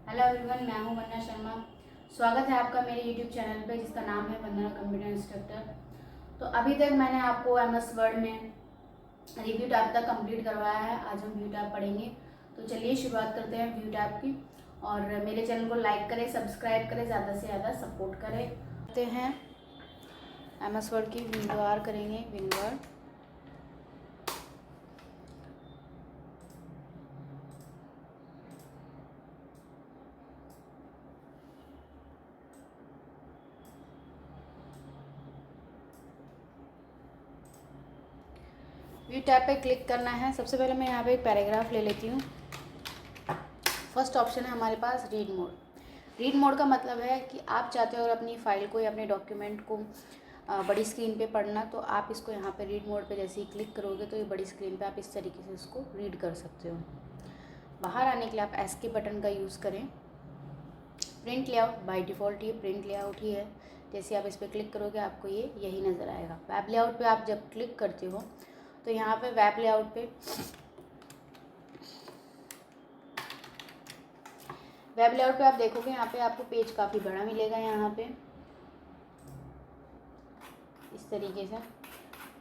Hello everyone, मैं हूं वंदना शर्मा। स्वागत है आपका मेरे यूट्यूब चैनल पे जिसका नाम है वंदना कंप्यूटर इंस्ट्रक्टर। तो अभी तक मैंने आपको एमएस वर्ड में रिव्यू टैब तक कंप्लीट करवाया है। आज हम व्यू टैब पढ़ेंगे। तो चलिए शुरुआत करते हैं व्यू टैब की। और मेरे चैनल को लाइक करें, सब्सक्राइब करें, ज़्यादा से ज़्यादा सपोर्ट करें। करते हैं एमएस वर्ड की विंडो आर करेंगे। विंडो आर व्यू टैब पे क्लिक करना है। सबसे पहले मैं यहाँ पे एक पैराग्राफ ले लेती हूँ। फर्स्ट ऑप्शन है हमारे पास रीड मोड। रीड मोड का मतलब है कि आप चाहते हो अगर अपनी फ़ाइल को या अपने डॉक्यूमेंट को बड़ी स्क्रीन पे पढ़ना, तो आप इसको यहाँ पे रीड मोड पे जैसे ही क्लिक करोगे तो ये बड़ी स्क्रीन पे आप इस तरीके से इसको रीड कर सकते हो। बाहर आने के लिए आप एस्केप बटन का यूज़ करें। प्रिंट लेआउट बाय डिफ़ॉल्ट ये प्रिंट लेआउट ही है। जैसे आप इस पर क्लिक करोगे आपको ये यही नज़र आएगा। वेब लेआउट पे आप जब क्लिक करते हो तो यहाँ पे वेब लेआउट पे आप देखोगे यहाँ पे आपको पेज काफ़ी बड़ा मिलेगा। यहाँ पे इस तरीके से,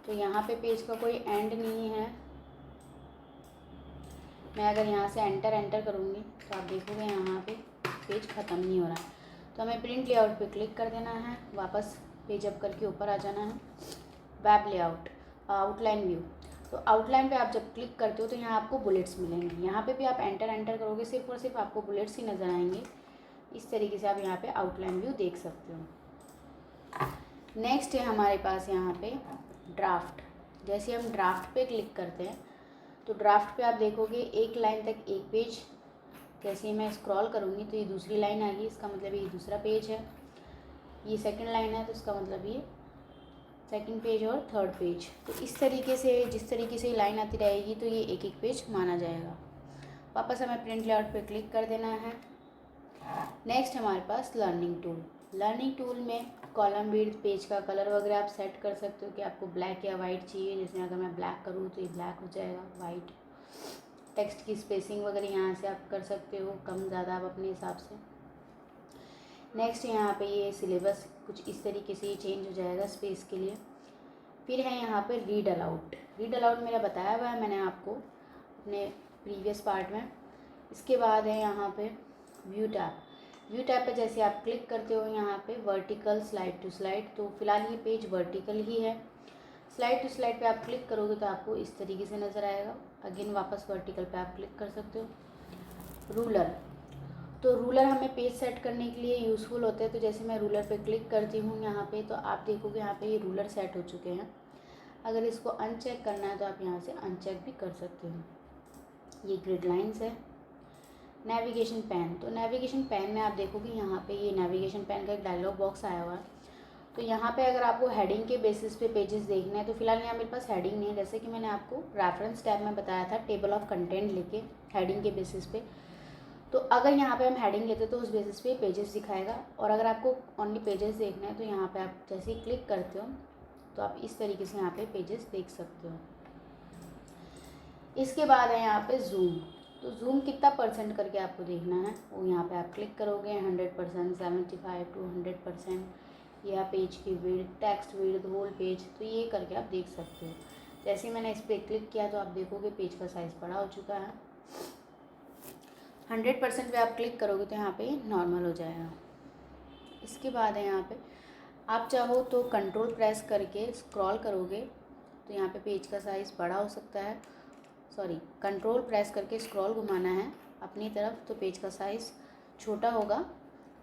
तो यहाँ पे पेज का कोई एंड नहीं है। मैं अगर यहाँ से एंटर करूँगी तो आप देखोगे यहाँ पे पेज ख़त्म नहीं हो रहा है। तो हमें प्रिंट लेआउट पे क्लिक कर देना है, वापस पेज अप करके ऊपर आ जाना है। वेब लेआउट आउटलाइन व्यू, तो आउटलाइन पे आप जब क्लिक करते हो तो यहाँ आपको बुलेट्स मिलेंगे। यहाँ पे भी आप एंटर करोगे सिर्फ और सिर्फ आपको बुलेट्स ही नज़र आएंगे। इस तरीके से आप यहाँ पे आउटलाइन व्यू देख सकते हो। नेक्स्ट है हमारे पास यहाँ पे ड्राफ्ट। जैसे हम ड्राफ्ट पे क्लिक करते हैं तो ड्राफ्ट पे आप देखोगे एक लाइन तक एक पेज। जैसे मैं स्क्रॉल करूँगी तो ये दूसरी लाइन आ गई, इसका मतलब ये दूसरा पेज है। ये सेकंड लाइन है तो इसका मतलब ये सेकंड पेज और थर्ड पेज। तो इस तरीके से जिस तरीके से लाइन आती रहेगी तो ये एक एक पेज माना जाएगा। वापस हमें प्रिंट लेआउट पे क्लिक कर देना है। नेक्स्ट हमारे पास लर्निंग टूल। लर्निंग टूल में कॉलम विड्थ, पेज का कलर वगैरह आप सेट कर सकते हो कि आपको ब्लैक या वाइट चाहिए। जैसे अगर मैं ब्लैक करूँ तो ये ब्लैक हो जाएगा, वाइट। टेक्स्ट की स्पेसिंग वगैरह यहाँ से आप कर सकते हो, कम ज़्यादा आप अपने हिसाब से। नेक्स्ट यहाँ पे ये सिलेबस कुछ इस तरीके से ये चेंज हो जाएगा स्पेस के लिए। फिर है यहाँ पे रीड अलाउड। रीड अलाउड मेरा बताया हुआ है मैंने आपको अपने प्रीवियस पार्ट में। इसके बाद है यहाँ पे व्यू टैब। व्यू टैब पे जैसे आप क्लिक करते हो यहाँ पे वर्टिकल स्लाइड टू स्लाइड, तो फिलहाल ये पेज वर्टिकल ही है। स्लाइड टू स्लाइड पे आप क्लिक करोगे तो आपको इस तरीके से नज़र आएगा। अगेन वापस वर्टिकल पे आप क्लिक कर सकते हो। रूलर, तो रूलर हमें पेज सेट करने के लिए यूज़फुल होते हैं। तो जैसे मैं रूलर पे क्लिक करती हूँ यहाँ पे तो आप देखोगे यहाँ पे ये रूलर सेट हो चुके हैं। अगर इसको अनचेक करना है तो आप यहाँ से अनचेक भी कर सकते हो। ये ग्रिड लाइंस है। नेविगेशन पैन, तो नेविगेशन पैन में आप देखोगे यहाँ पे ये नेविगेशन पैन का एक डायलॉग बॉक्स आया हुआ है। तो यहाँ पे अगर आपको हेडिंग के बेसिस पे पेजेस देखना है तो फिलहाल यहाँ मेरे पास हेडिंग नहीं है। जैसे कि मैंने आपको रेफरेंस टैब में बताया था टेबल ऑफ कंटेंट लेके हेडिंग के बेसिस पे, तो अगर यहाँ पे हम हेडिंग लेते तो उस बेसिस पे पेजेस दिखाएगा। और अगर आपको ओनली पेजेस देखना है तो यहाँ पे आप जैसे ही क्लिक करते हो तो आप इस तरीके से यहाँ पे पेजेस देख सकते हो। इसके बाद है यहाँ पे जूम। तो जूम कितना परसेंट करके आपको देखना है वो यहाँ पे आप क्लिक करोगे। 100%, 75 to 100%, या पेज की width, text width, whole page, तो ये करके आप देख सकते हो। जैसे ही मैंने इस पर क्लिक किया तो आप देखोगे पेज का साइज़ बड़ा हो चुका है। 100% पे आप क्लिक करोगे तो यहाँ पे नॉर्मल हो जाएगा। इसके बाद है यहाँ पे आप चाहो तो कंट्रोल प्रेस करके स्क्रॉल करोगे तो यहाँ पे पेज का साइज़ बड़ा हो सकता है। कंट्रोल प्रेस करके स्क्रॉल घुमाना है अपनी तरफ तो पेज का साइज़ छोटा होगा,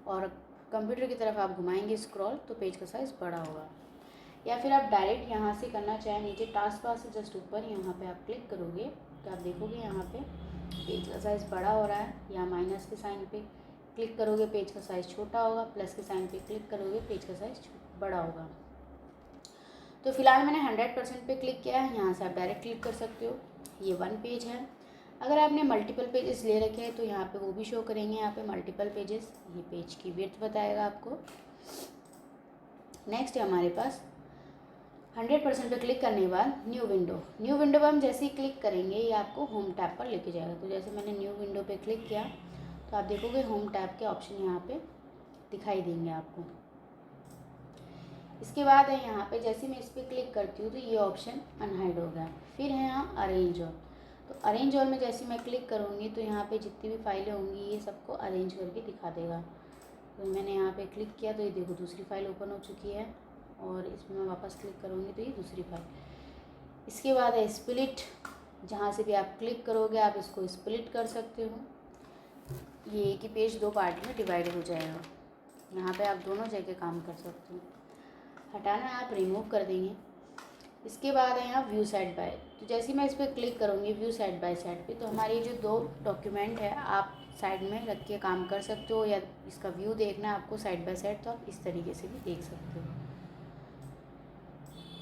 और कंप्यूटर की तरफ आप घुमाएंगे स्क्रॉल तो पेज का साइज़ बड़ा होगा। या फिर आप डायरेक्ट यहाँ से करना चाहें, नीचे टास्क बार से जस्ट ऊपर यहाँ पे आप क्लिक करोगे तो आप देखोगे यहाँ पे पेज का साइज़ बड़ा हो रहा है। या माइनस के साइन पे क्लिक करोगे पेज का साइज़ छोटा होगा, प्लस के साइन पे क्लिक करोगे पेज का साइज़ बड़ा होगा। तो फिलहाल मैंने 100% पे क्लिक किया है। यहाँ से आप डायरेक्ट क्लिक कर सकते हो। ये 1 पेज है। अगर आपने मल्टीपल पेजेस ले रखे हैं तो यहाँ पे वो भी शो करेंगे। यहाँ पे मल्टीपल पेजेस, ये पेज की विड्थ बताएगा आपको। नेक्स्ट है हमारे पास 100% पे क्लिक करने के बाद न्यू विंडो पर हम जैसे ही क्लिक करेंगे ये आपको होम टैब पर लेके जाएगा। तो जैसे मैंने न्यू विंडो पे क्लिक किया तो आप देखोगे होम टैब के ऑप्शन यहाँ पे दिखाई देंगे आपको। इसके बाद है यहाँ पे जैसे मैं इस पर क्लिक करती हूँ तो ये ऑप्शन अनहाइड हो गया। फिर है यहाँ अरेंज ऑल, तो अरेंज ऑल में जैसे मैं क्लिक करूँगी तो यहाँ पे जितनी भी फाइलें होंगी ये सबको अरेंज करके दिखा देगा। तो मैंने यहाँ पे क्लिक किया तो ये देखो दूसरी फाइल ओपन हो चुकी है, और इसमें मैं वापस क्लिक करूँगी तो ये दूसरी फाइल। इसके बाद है स्प्लिट, जहाँ से भी आप क्लिक करोगे आप इसको स्प्लिट कर सकते हो। ये एक ही पेज दो पार्ट में डिवाइड हो जाएगा। यहाँ पे आप दोनों जगह काम कर सकते हो। हटाना आप रिमूव कर देंगे। इसके बाद है यहाँ व्यू साइड बाय, तो जैसे मैं इस पर क्लिक करूँगी व्यू साइड बाय साइड पे, तो हमारे जो दो डॉक्यूमेंट है आप साइड में रख के काम कर सकते हो, या इसका व्यू देखना है आपको साइड बाय साइड तो आप इस तरीके से भी देख सकते हो।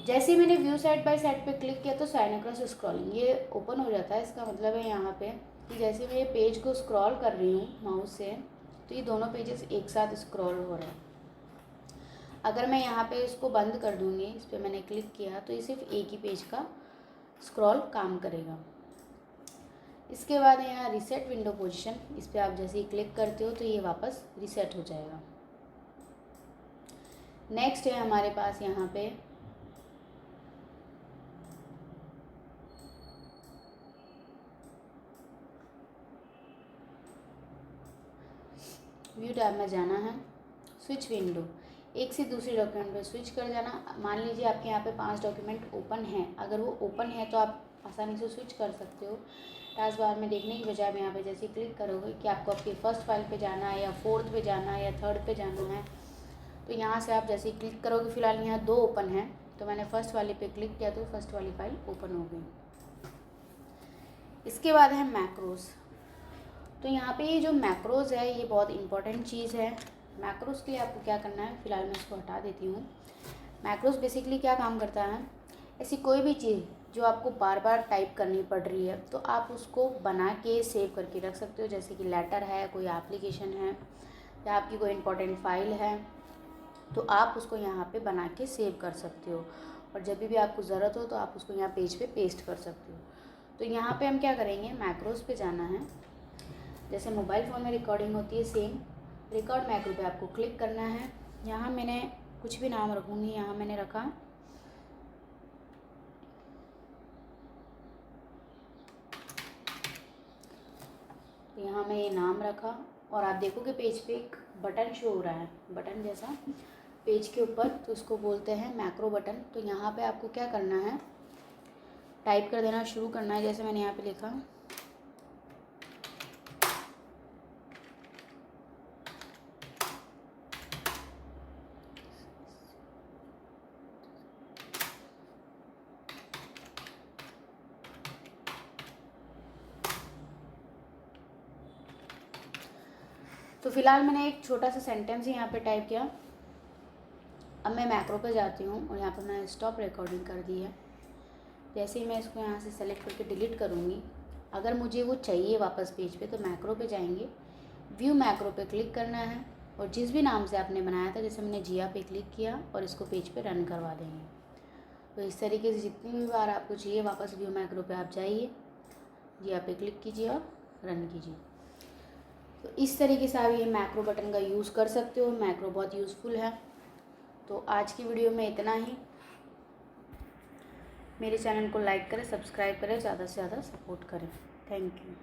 जैसे मैंने व्यू साइड बाय साइड पे क्लिक किया तो साइन अक्रॉस स्क्रॉलिंग ये ओपन हो जाता है। इसका मतलब है यहाँ पे कि जैसे मैं ये पेज को स्क्रॉल कर रही हूँ माउस से तो ये दोनों पेजेस एक साथ स्क्रॉल हो रहे हैं। अगर मैं यहाँ पे इसको बंद कर दूँगी, इस पर मैंने क्लिक किया तो ये सिर्फ एक ही पेज का स्क्रॉल काम करेगा। इसके बाद यहाँ रीसेट विंडो पोजीशन, इस पर आप जैसे ही क्लिक करते हो तो ये वापस रीसेट हो जाएगा। नेक्स्ट है हमारे पास यहाँ पे व्यू टैब में जाना है, स्विच विंडो, एक से दूसरे डॉक्यूमेंट पे स्विच कर जाना। मान लीजिए आपके यहाँ पे 5 डॉक्यूमेंट ओपन हैं, अगर वो ओपन है तो आप आसानी से स्विच कर सकते हो। टास्क बार में देखने की बजाय यहाँ पे जैसे क्लिक करोगे कि आपको आपकी फर्स्ट फाइल पे जाना है या फोर्थ पे जाना है या थर्ड पे जाना है, तो यहाँ से आप जैसे ही क्लिक करोगे, फिलहाल यहाँ 2 ओपन हैं तो मैंने फर्स्ट वाले पे क्लिक किया तो फर्स्ट वाली फाइल ओपन हो गई। इसके बाद है मैक्रोज, तो यहाँ पे ये जो मैक्रोज है ये बहुत इंपॉर्टेंट चीज़ है। मैक्रोज के लिए आपको क्या करना है, फिलहाल मैं इसको हटा देती हूँ। मैक्रोज बेसिकली क्या काम करता है, ऐसी कोई भी चीज़ जो आपको बार बार टाइप करनी पड़ रही है तो आप उसको बना के सेव करके रख सकते हो। जैसे कि लेटर है, कोई एप्लीकेशन है या आपकी कोई इंपॉर्टेंट फाइल है, तो आप उसको यहाँ पे बना के सेव कर सकते हो, और जब भी आपको ज़रूरत हो तो आप उसको यहाँ पेज पे पेस्ट कर सकते हो। तो यहाँ पे हम क्या करेंगे, मैक्रोज पे जाना है। जैसे मोबाइल फ़ोन में रिकॉर्डिंग होती है सेम, रिकॉर्ड मैक्रो पे आपको क्लिक करना है। यहाँ मैंने कुछ भी नाम रखूँगी, यहाँ मैंने रखा तो यहाँ मैं ये नाम रखा, और आप देखोगे पेज पे एक बटन शो हो रहा है, बटन जैसा पेज के ऊपर, तो उसको बोलते हैं मैक्रो बटन। तो यहाँ पे आपको क्या करना है, टाइप कर देना शुरू करना है। जैसे मैंने यहाँ पे लिखा तो फिलहाल मैंने एक छोटा सा सेंटेंस ही यहाँ पे टाइप किया। अब मैं मैक्रो पे जाती हूँ और यहाँ पे मैंने स्टॉप रिकॉर्डिंग कर दी है। जैसे ही मैं इसको यहाँ से सेलेक्ट करके डिलीट करूँगी, अगर मुझे वो चाहिए वापस पेज पे तो मैक्रो पे जाएंगे, व्यू मैक्रो पे क्लिक करना है, और जिस भी नाम से आपने बनाया था, जैसे मैंने जिया पे क्लिक किया और इसको पेज पे रन करवा देंगे। तो इस तरीके से जितनी भी बार आपको चाहिए वापस व्यू मैक्रो पे आप जाइए, जिया पे क्लिक कीजिए और रन कीजिए। तो इस तरीके से आप ये मैक्रो बटन का यूज़ कर सकते हो। मैक्रो बहुत यूज़फुल है। तो आज की वीडियो में इतना ही। मेरे चैनल को लाइक करें, सब्सक्राइब करें, ज़्यादा से ज़्यादा सपोर्ट करें। Thank you.